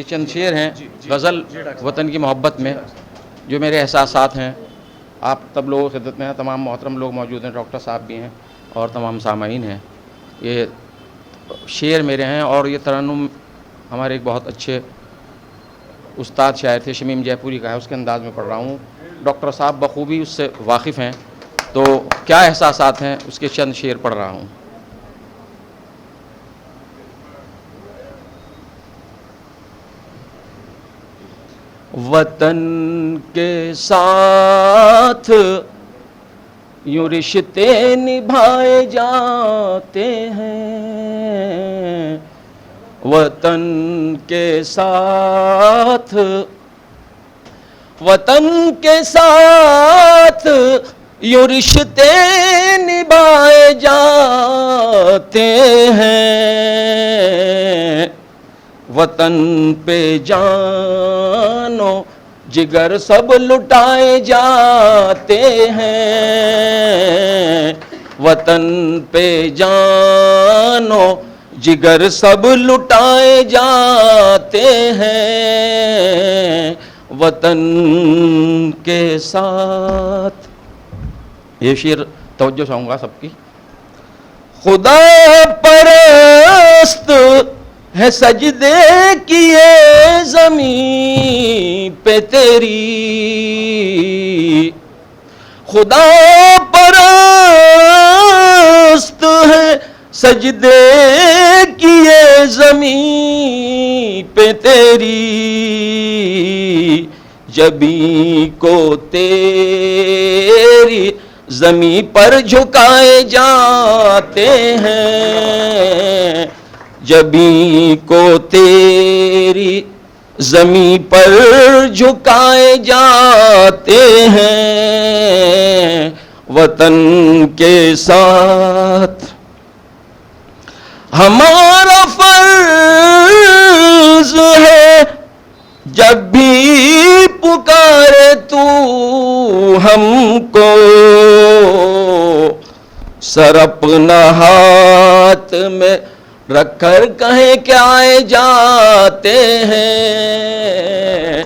چند شعر ہیں غزل وطن کی محبت میں، جو میرے احساسات ہیں. آپ تب لوگوں کی خدمت میں ہیں، تمام محترم لوگ موجود ہیں، ڈاکٹر صاحب بھی ہیں اور تمام سامعین ہیں. یہ شعر میرے ہیں اور یہ ترنم ہمارے ایک بہت اچھے استاد شاعر تھے شمیم جے پوری کا ہے، اس کے انداز میں پڑھ رہا ہوں. ڈاکٹر صاحب بخوبی اس سے واقف ہیں، تو کیا احساسات ہیں اس کے چند شعر پڑھ رہا ہوں. وطن کے ساتھ یوں رشتے نبھائے جاتے ہیں، وطن کے ساتھ یوں رشتے نبھائے جاتے ہیں. وطن پہ جان و جگر سب لٹائے جاتے ہیں، وطن پہ جان و جگر سب لٹائے جاتے ہیں، وطن کے ساتھ. یہ شعر توجہ چاہوں گا سب کی. خدا پرست ہے سجدے کیے زمین پہ تیری، خدا پرست ہے سجدے کیے زمین پہ تیری، جبیں کو تیری زمین پر جھکائے جاتے ہیں، جبیں کو تیری زمین پر جھکائے جاتے ہیں، وطن کے ساتھ. ہمارا فرض ہے جب بھی پکارے تو ہم کو، سر اپنا ہاتھ میں رکھ کر کہیں کہ آئے جاتے ہیں.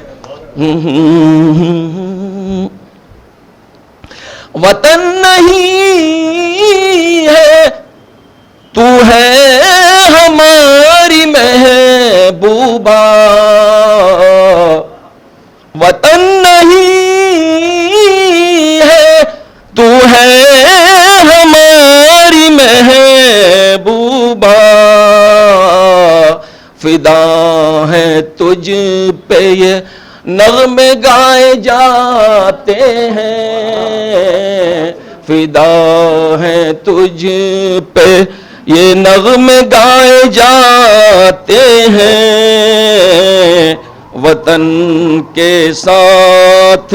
وطن نہیں ہے تو ہے ہماری محبوبہ، وطن نہیں ہے تو ہے ہماری محبوبہ، فدا ہے تجھ پہ یہ نغمے گائے جاتے ہیں، فدا ہے تجھ پہ یہ نغمے گائے جاتے ہیں، وطن کے ساتھ.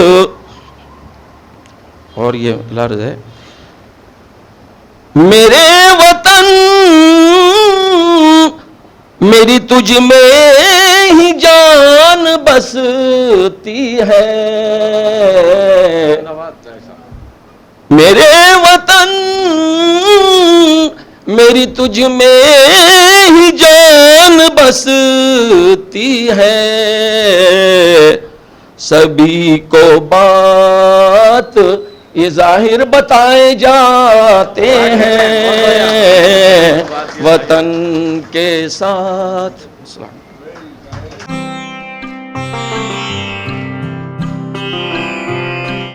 اور یہ لفظ ہے میرے وطن میری تجھ میں ہی جان بستی ہے، میرے وطن میری تجھ میں ہی جان بستی ہے، سبھی کو بات یہ ظاہر بتائے جاتے ہیں، وطن کے ساتھ.